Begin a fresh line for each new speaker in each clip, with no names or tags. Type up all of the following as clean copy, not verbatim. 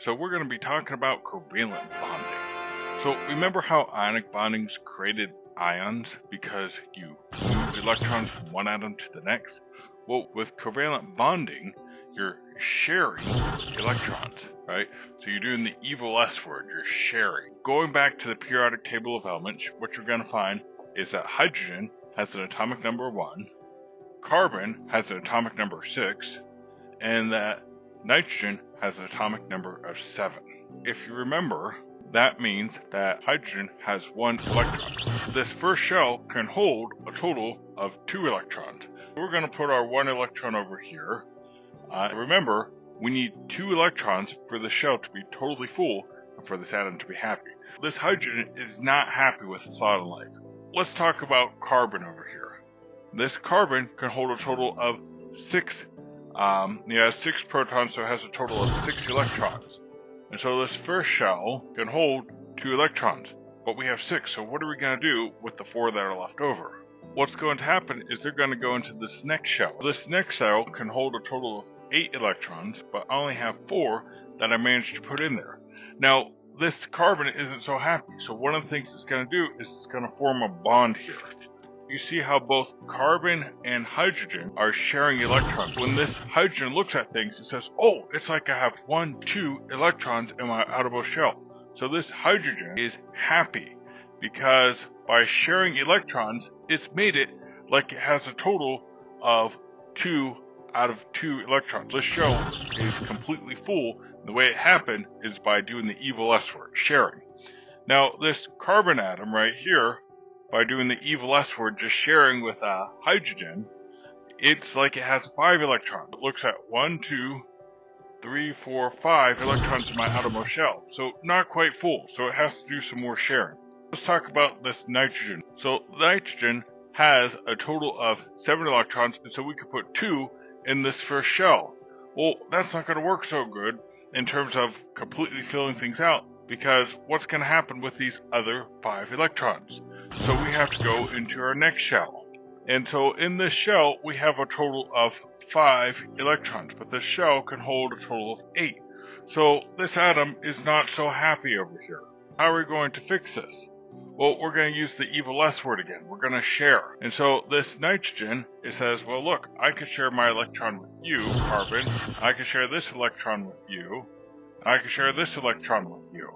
So we're going to be talking about covalent bonding. So remember how ionic bondings created ions because you move electrons from one atom to the next? Well, with covalent bonding, you're sharing electrons, right? So you're doing the evil S word, you're sharing. Going back to the periodic table of elements, what you're going to find is that hydrogen has an atomic number 1, carbon has an atomic number 6, and that nitrogen has an atomic number of 7. If you remember, that means that hydrogen has 1 electron. This first shell can hold a total of 2 electrons. We're going to put our 1 electron over here. Remember, we need 2 electrons for the shell to be totally full and for this atom to be happy. This hydrogen is not happy with its lot in life. Let's talk about carbon over here. This carbon can hold a total of 6. It has 6 protons, so it has a total of 6 electrons. And so this first shell can hold 2 electrons, but we have 6, so what are we going to do with the 4 that are left over? What's going to happen is they're going to go into this next shell. This next shell can hold a total of 8 electrons, but I only have 4 that I managed to put in there. Now, this carbon isn't so happy, so one of the things it's going to do is it's going to form a bond here. You see how both carbon and hydrogen are sharing electrons. When this hydrogen looks at things, it says, oh, it's like I have 1, 2 electrons in my outermost shell. So this hydrogen is happy because by sharing electrons, it's made it like it has a total of 2 out of 2 electrons. This shell is completely full. The way it happened is by doing the evil S word, sharing. Now, this carbon atom right here, by doing the evil S word, just sharing with hydrogen, it's like it has 5 electrons. It looks at 1, 2, 3, 4, 5 electrons in my outermost shell. So not quite full, so it has to do some more sharing. Let's talk about this nitrogen. So nitrogen has a total of 7 electrons, and so we could put 2 in this first shell. Well, that's not going to work so good in terms of completely filling things out, because what's going to happen with these other 5 electrons? So we have to go into our next shell. And so in this shell, we have a total of 5 electrons, but this shell can hold a total of 8. So this atom is not so happy over here. How are we going to fix this? Well, we're going to use the evil S word again. We're going to share. And so this nitrogen, it says, well, look, I can share my electron with you, carbon. I can share this electron with you. I can share this electron with you.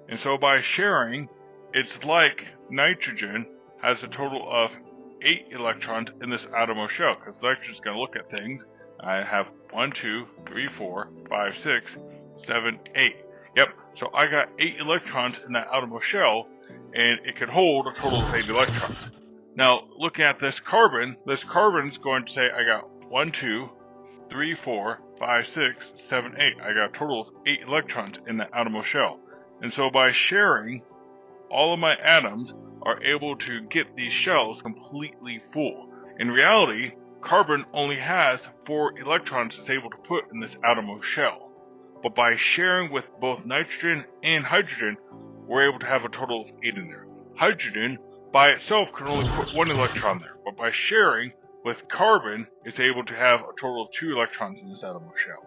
And so by sharing, it's like nitrogen has a total of 8 electrons in this outermost shell, because nitrogen is going to look at things. I have 1, 2, 3, 4, 5, 6, 7, 8. Yep, so I got 8 electrons in that outermost shell, and it can hold a total of 8 electrons. Now, looking at this carbon is going to say I got 1, 2, 3, 4, 5, 6, 7, 8. I got a total of 8 electrons in that outermost shell. And so by sharing, all of my atoms are able to get these shells completely full. In reality, carbon only has 4 electrons it's able to put in this outermost shell. But by sharing with both nitrogen and hydrogen, we're able to have a total of 8 in there. Hydrogen by itself can only put 1 electron there, but by sharing with carbon, it's able to have a total of 2 electrons in this outermost shell.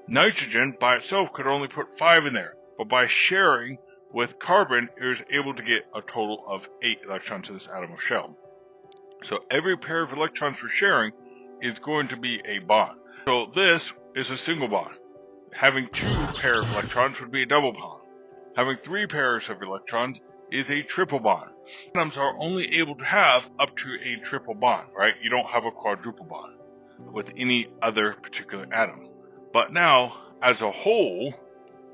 Nitrogen by itself could only put 5 in there, but by sharing with carbon, it was able to get a total of 8 electrons in this outermost shell. So every pair of electrons for sharing is going to be a bond. So this is a single bond. Having 2 pairs of electrons would be a double bond. Having 3 pairs of electrons is a triple bond. Atoms are only able to have up to a triple bond, right? You don't have a quadruple bond with any other particular atom. But now, as a whole,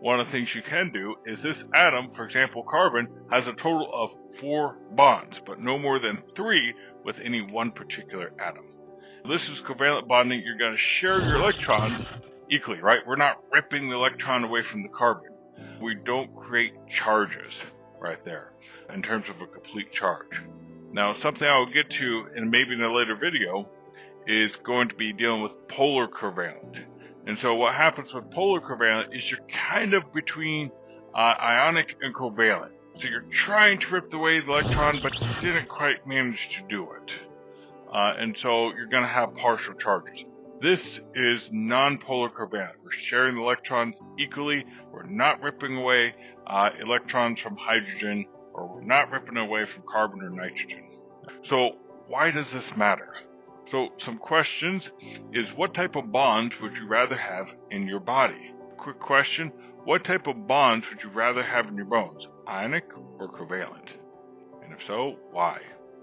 one of the things you can do is this atom, for example, carbon, has a total of 4 bonds, but no more than 3 with any one particular atom. This is covalent bonding. You're going to share your electrons equally, right? We're not ripping the electron away from the carbon. We don't create charges right there in terms of a complete charge. Now, something I will get to in maybe in a later video is going to be dealing with polar covalent. And so what happens with polar covalent is you're kind of between ionic and covalent. So you're trying to rip away the electron, but you didn't quite manage to do it. And so you're going to have partial charges. This is non-polar covalent. We're sharing the electrons equally. We're not ripping away electrons from hydrogen, or we're not ripping away from carbon or nitrogen. So why does this matter? So some questions is, what type of bonds would you rather have in your body? Quick question, what type of bonds would you rather have in your bones, ionic or covalent? And if so, why?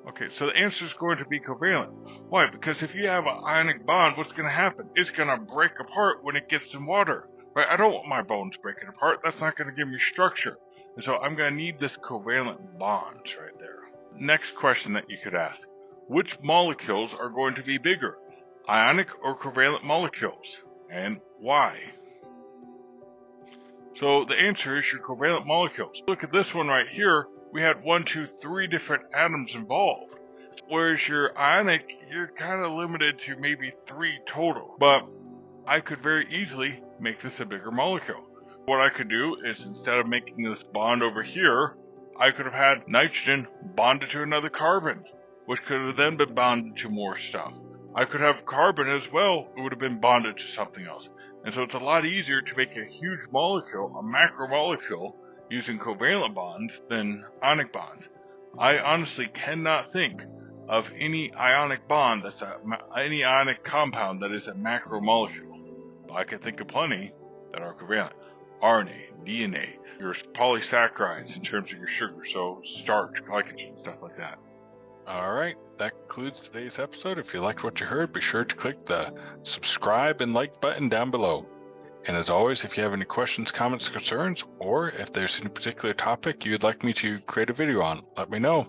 Okay, so the answer is going to be covalent. Why? Because if you have an ionic bond, what's going to happen? It's going to break apart when it gets in water. Right? I don't want my bones breaking apart. That's not going to give me structure. And so I'm going to need this covalent bond right there. Next question that you could ask. Which molecules are going to be bigger? Ionic or covalent molecules? And why? So the answer is your covalent molecules. Look at this one right here. We had 3 different atoms involved. Whereas your ionic, you're kind of limited to maybe 3 total. But I could very easily make this a bigger molecule. What I could do is, instead of making this bond over here, I could have had nitrogen bonded to another carbon, which could have then been bonded to more stuff. I could have carbon as well. It would have been bonded to something else. And so it's a lot easier to make a huge molecule, a macromolecule, using covalent bonds than ionic bonds. I honestly cannot think of any ionic bond any ionic compound that is a macromolecule. But I can think of plenty that are covalent. RNA, DNA, your polysaccharides in terms of your sugar, so starch, glycogen, stuff like that.
All right, that concludes today's episode. If you liked what you heard, be sure to click the subscribe and like button down below. And as always, if you have any questions, comments, concerns, or if there's any particular topic you'd like me to create a video on, let me know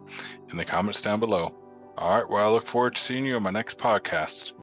in the comments down below. All right, well, I look forward to seeing you on my next podcast.